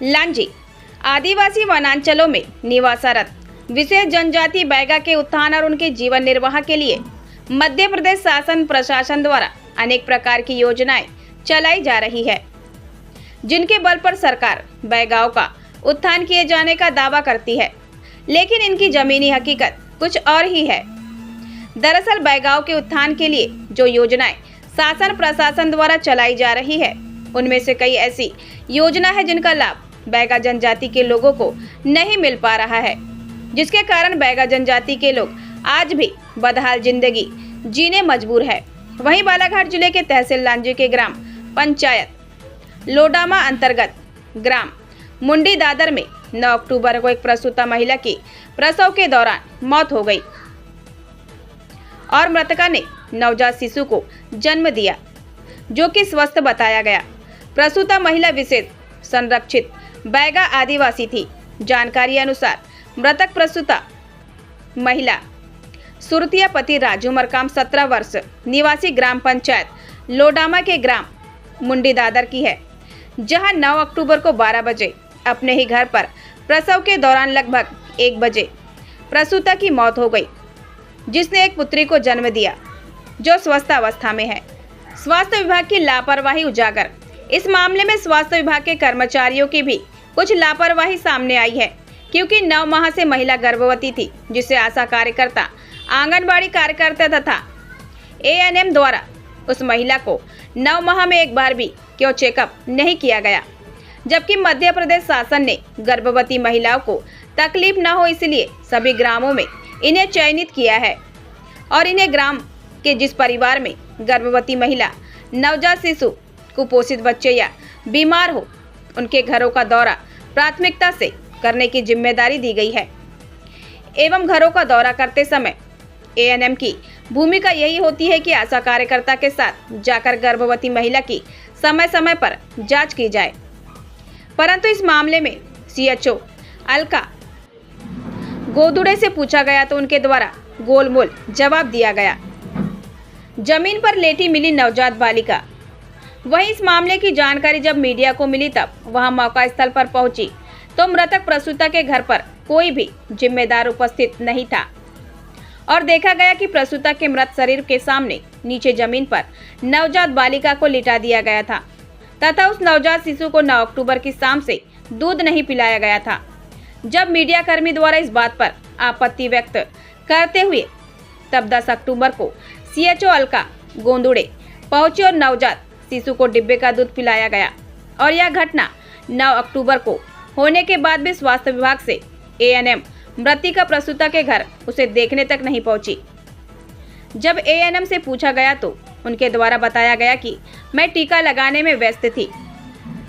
लांजी आदिवासी वनांचलों में निवासरत विशेष जनजाति बैगा के उत्थान और उनके जीवन निर्वाह के लिए मध्य प्रदेश शासन प्रशासन द्वारा अनेक प्रकार की योजनाएं चलाई जा रही है, जिनके बल पर सरकार बैगाओं का उत्थान किए जाने का दावा करती है, लेकिन इनकी जमीनी हकीकत कुछ और ही है। दरअसल बैगाओं के उत्थान के लिए जो योजनाएं शासन प्रशासन द्वारा चलाई जा रही है, उनमें से कई ऐसी योजना है जिनका लाभ बैगा जनजाति के लोगों को नहीं मिल पा रहा है, जिसके कारण बैगा जनजाति के लोग आज भी बदहाल जिंदगी जीने मजबूर है। वहीं बालाघाट जिले के तहसील लांजी के ग्राम पंचायत लोडामा अंतर्गत ग्राम मुंडी दादर में 9 अक्टूबर को एक प्रसूता महिला की प्रसव के दौरान मौत हो गई और मृतका ने नवजात शिशु को जन्म दिया, जो कि स्वस्थ बताया गया। प्रसूता महिला विशेष संरक्षित बैगा आदिवासी थी। जानकारी अनुसार मृतक प्रसूता महिला सुरतिया पति राजू मरकाम 17 वर्ष निवासी ग्राम पंचायत लोडामा के ग्राम मुंडी दादर की है, जहां 9 अक्टूबर को 12 बजे अपने ही घर पर प्रसव के दौरान लगभग 1 बजे प्रसूता की मौत हो गई, जिसने एक पुत्री को जन्म दिया, जो स्वस्थ अवस्था में है। स्वास्थ्य विभाग की लापरवाही उजागर। इस मामले में स्वास्थ्य विभाग के कर्मचारियों की भी कुछ लापरवाही सामने आई है, क्योंकि 9 माह से महिला गर्भवती थी, जिसे आशा कार्यकर्ता, आंगनबाड़ी कार्यकर्ता तथा एएनएम द्वारा उस महिला को 9 माह में एक बार भी क्यों चेकअप नहीं किया गया, जबकि मध्य प्रदेश शासन ने गर्भवती महिलाओं को तकलीफ न हो इसलिए सभी ग्रामों में इन्हें चयनित किया है और इन्हें ग्राम के जिस परिवार में गर्भवती महिला, नवजात शिशु, कुपोषित बच्चे या बीमार हो, उनके घरों का दौरा प्राथमिकता से करने की जिम्मेदारी दी गई है। एवं घरों का दौरा करते समय एएनएम की भूमिका यही होती है कि आशा कार्यकर्ता के साथ जाकर गर्भवती महिला की समय समय पर जांच की जाए। परंतु इस मामले में सीएचओ अलका गोदुड़े से पूछा गया तो उनके द्वारा गोलमोल जवाब दिया गया। जमीन पर लेटी मिली नवजात बालिका। वहीं इस मामले की जानकारी जब मीडिया को मिली तब वहां मौका स्थल पर पहुंची तो मृतक प्रसूता के घर पर कोई भी जिम्मेदार उपस्थित नहीं था और देखा गया कि प्रसूता के मृत शरीर के सामने नीचे जमीन पर नवजात बालिका को लिटा दिया गया था तथा उस नवजात शिशु को 9 अक्टूबर की शाम से दूध नहीं पिलाया गया था। जब मीडिया कर्मी द्वारा इस बात पर आपत्ति व्यक्त करते हुए तब 10 अक्टूबर को सीएचओ अलका गोंदुड़े पहुंचे और नवजात शिशु को डिब्बे का दूध पिलाया गया और यह घटना 9 अक्टूबर को होने के बाद भी स्वास्थ्य विभाग से एएनएम मृतिका प्रसूता के घर उसे देखने तक नहीं पहुंची। जब एएनएम से पूछा गया तो उनके द्वारा बताया गया कि मैं टीका लगाने में व्यस्त थी।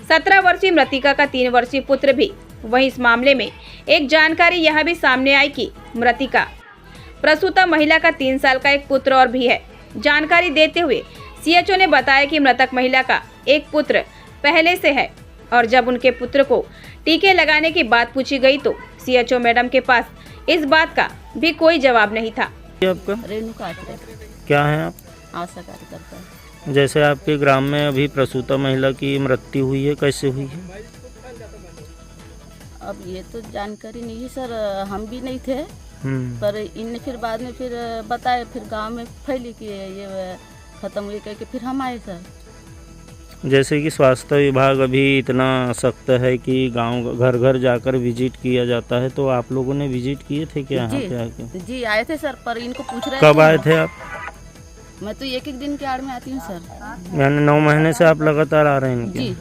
17 वर्षीय मृतिका का 3 वर्षीय पुत्र भी। वहीं इस मामले में एक जानकारी यह भी सामने आई कि मृतिका प्रसूता महिला का 3 साल का एक पुत्र और भी है। जानकारी देते हुए सीएचओ ने बताया कि मृतक महिला का एक पुत्र पहले से है और जब उनके पुत्र को टीके लगाने की बात पूछी गई तो सीएचओ मैडम के पास इस बात का भी कोई जवाब नहीं था। आपका रेणुका क्या है आप? आशा कार्यकर्ता। जैसे आपके ग्राम में अभी प्रसूता महिला की मृत्यु हुई है, कैसे हुई है? अब ये तो जानकारी नहीं है सर, हम भी नहीं थे, पर इनने फिर बाद में फिर बताया, फिर गांव में फैली कि ये खत्म हुई करके फिर हम आए सर। जैसे कि स्वास्थ्य विभाग अभी इतना सख्त है कि गांव घर घर जाकर विजिट किया जाता है, तो आप लोगों ने विजिट किए थे क्या यहाँ पे आके? जी आए थे सर, पर इनको पूछ रहे कब आए थे आप? मैं तो एक दिन के आड़ में आती हूँ सर। यानी 9 महीने से आप लगातार आ रहे हैं? जी,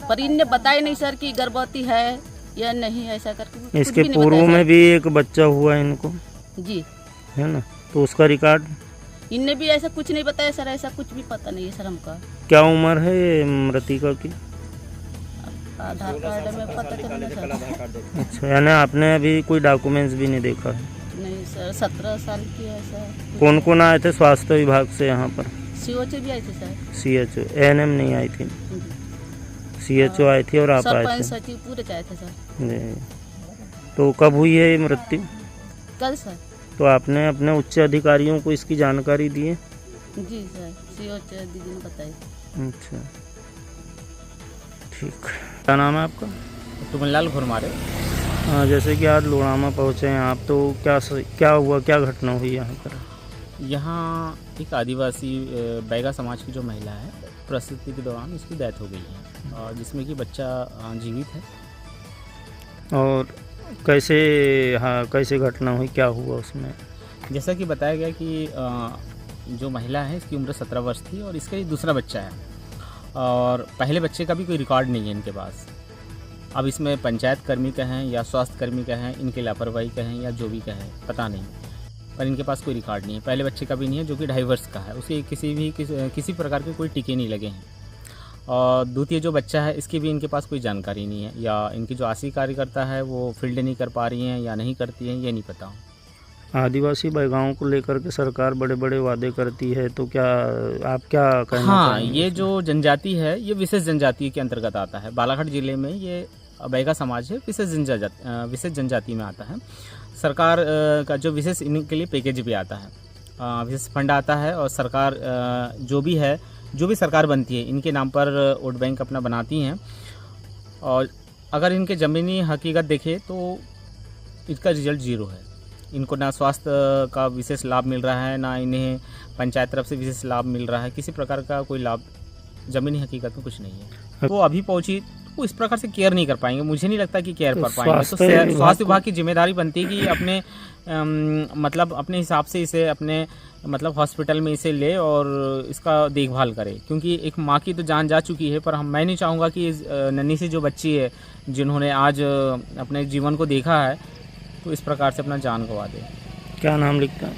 पर इनने बताया नहीं सर कि गर्भवती है या नहीं, ऐसा करके। इसके पूर्व में भी एक बच्चा हुआ इनको, जी है ना, तो उसका रिकॉर्ड इनने भी ऐसा कुछ नहीं बताया सर, ऐसा कुछ भी पता नहीं है सर हमका। क्या उम्र है मृतिका की? आधार कार्ड में पता चला सर। अच्छा, यानी आपने अभी कोई डॉक्यूमेंट्स भी नहीं देखा है? नहीं सर, 17 साल की है सर। कौन कौन आए थे स्वास्थ्य विभाग से यहाँ पर? सीओचे भी आए थे सर। सीएचओ, एएनएम नहीं आई थी? सीएचओ आई थी और आप आए थे? सचिव पूरे आए थे सर। जी, तो कब हुई है ये मृत्यु? कल सर। तो आपने अपने उच्च अधिकारियों को इसकी जानकारी दी है? जी सर, सीओचे दीदी ने बताई। अच्छा, ठीक। क्या नाम है आपका? तुमनलाल घुरमारे। जैसे कि आज लोड़ामा पहुँचे हैं आप, तो क्या हुआ, क्या घटना हुई यहाँ पर? यहाँ एक आदिवासी बैगा समाज की जो महिला है, प्रसूति के दौरान इसकी डेथ हो गई है, और जिसमें कि बच्चा जीवित है। और कैसे घटना हुई, क्या हुआ उसमें? जैसा कि बताया गया कि जो महिला है इसकी उम्र 17 वर्ष थी और इसका ये दूसरा बच्चा है, और पहले बच्चे का भी कोई रिकॉर्ड नहीं है इनके पास। अब इसमें पंचायत कर्मी का है या स्वास्थ्य कर्मी का है, इनके लापरवाही का है या जो भी का है पता नहीं, पर इनके पास कोई रिकॉर्ड नहीं है। पहले बच्चे का भी नहीं है जो कि 2.5 वर्ष का है, उसे किसी प्रकार के कोई टीके नहीं लगे हैं। और द्वितीय जो बच्चा है इसकी भी इनके पास कोई जानकारी नहीं है, या इनकी जो आशी कार्यकर्ता है वो फील्ड नहीं कर पा रही हैं या नहीं करती हैं, ये नहीं पता। आदिवासी बैगाओं को लेकर के सरकार बड़े बड़े वादे करती है, तो क्या आप क्या कहना हाँ, चाहेंगे? ये जो जनजाति है ये विशेष जनजाति के अंतर्गत आता है। बालाघाट जिले में ये बैगा समाज है, विशेष जनजाति में आता है। सरकार का जो विशेष इनके लिए पैकेज भी आता है, विशेष फंड आता है, और सरकार जो भी सरकार बनती है इनके नाम पर वोट बैंक अपना बनाती हैं। और अगर इनके ज़मीनी हकीकत देखें तो इसका रिजल्ट 0 है। इनको ना स्वास्थ्य का विशेष लाभ मिल रहा है, ना इन्हें पंचायत तरफ से विशेष लाभ मिल रहा है, किसी प्रकार का कोई लाभ ज़मीनी हकीकत में कुछ नहीं है। वो अभी पहुंची वो इस प्रकार से केयर नहीं कर पाएंगे, मुझे नहीं लगता कि केयर कर पाएंगे। तो स्वास्थ्य विभाग की जिम्मेदारी बनती है कि अपने मतलब अपने हिसाब से इसे अपने मतलब हॉस्पिटल में इसे ले और इसका देखभाल करे, क्योंकि एक माँ की तो जान जा चुकी है। पर मैं नहीं चाहूँगा कि इस नन्ही सी जो बच्ची है जिन्होंने आज अपने जीवन को देखा है तो इस प्रकार से अपना जान गंवा दे। क्या नाम लिखता है?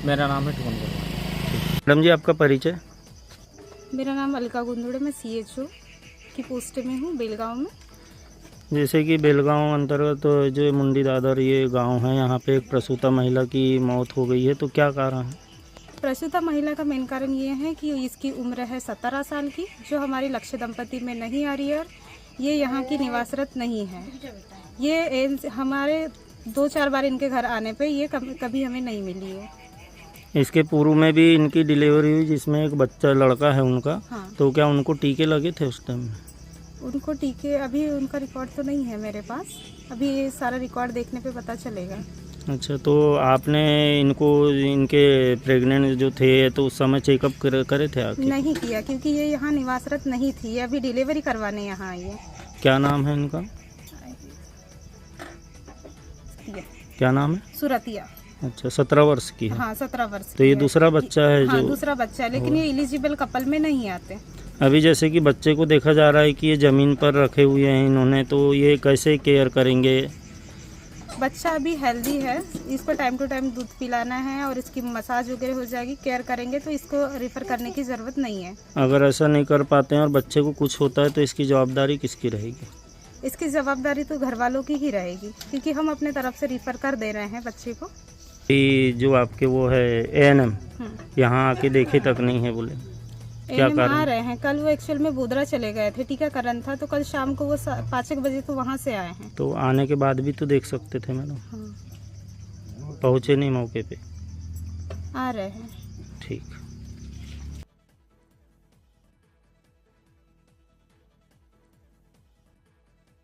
मेरा नाम है टुकन। मैडम जी, आपका परिचय? मेरा नाम अलका गुंदुड़े, मैं CHO की पोस्ट में हूँ बेलगांव में। जैसे कि बेलगांव अंतर्गत जो मुंडी दादर ये गांव है, यहाँ पे एक प्रसूता महिला की मौत हो गई है, तो क्या कारण है? प्रसूता महिला का मेन कारण ये है कि इसकी उम्र है 17 साल की, जो हमारी लक्ष्य दंपति में नहीं आ रही है, और ये यहाँ की निवासरत नहीं है। ये हमारे 2-4 बार इनके घर आने पे ये कभी हमें नहीं मिली है। इसके पूर्व में भी इनकी डिलीवरी हुई जिसमें एक बच्चा लड़का है उनका। हाँ। तो क्या उनको टीके लगे थे उस टाइम में? उनको टीके अभी उनका रिकॉर्ड तो नहीं है मेरे पास, अभी ये सारा रिकॉर्ड देखने पे पता चलेगा। अच्छा, तो आपने इनके प्रेग्नेंट जो थे तो उस समय चेकअप करे थे आके? नहीं किया, क्योंकि ये यहाँ निवासरत नहीं थी, ये अभी डिलीवरी करवाने यहाँ आई है। क्या नाम है इनका? क्या नाम है? सुरतिया। अच्छा, 17 वर्ष की है। हाँ, 17 वर्ष तो ये की है। दूसरा बच्चा है? हाँ, जो दूसरा बच्चा है, लेकिन ये एलिजिबल कपल में नहीं आते। अभी जैसे कि बच्चे को देखा जा रहा है कि ये ज़मीन पर रखे हुए हैं इन्होंने, तो ये कैसे केयर करेंगे? बच्चा अभी हेल्दी है, इसको टाइम टू टाइम दूध पिलाना है और इसकी मसाज वगैरह हो जाएगी, केयर करेंगे तो इसको रेफर करने की ज़रूरत नहीं है। अगर ऐसा नहीं कर पाते हैं और बच्चे को कुछ होता है तो इसकी जवाबदारी किसकी रहेगी? इसकी जवाबदारी तो घर वालों की ही रहेगी, क्योंकि हम अपने तरफ से रेफर कर दे रहे हैं बच्चे को। ये जो आपके वो है ANM यहाँ आके देखे तक नहीं है बोले, क्या ANM कारण? आ रहे हैं, कल वो एक्चुअल में बोदरा चले गए थे, टीकाकरण था, तो कल शाम को वो 5-1 बजे तो वहाँ से आए हैं। तो आने के बाद भी तो देख सकते थे मैडम। हाँ, पहुँचे नहीं मौके पे? आ रहे हैं। ठीक।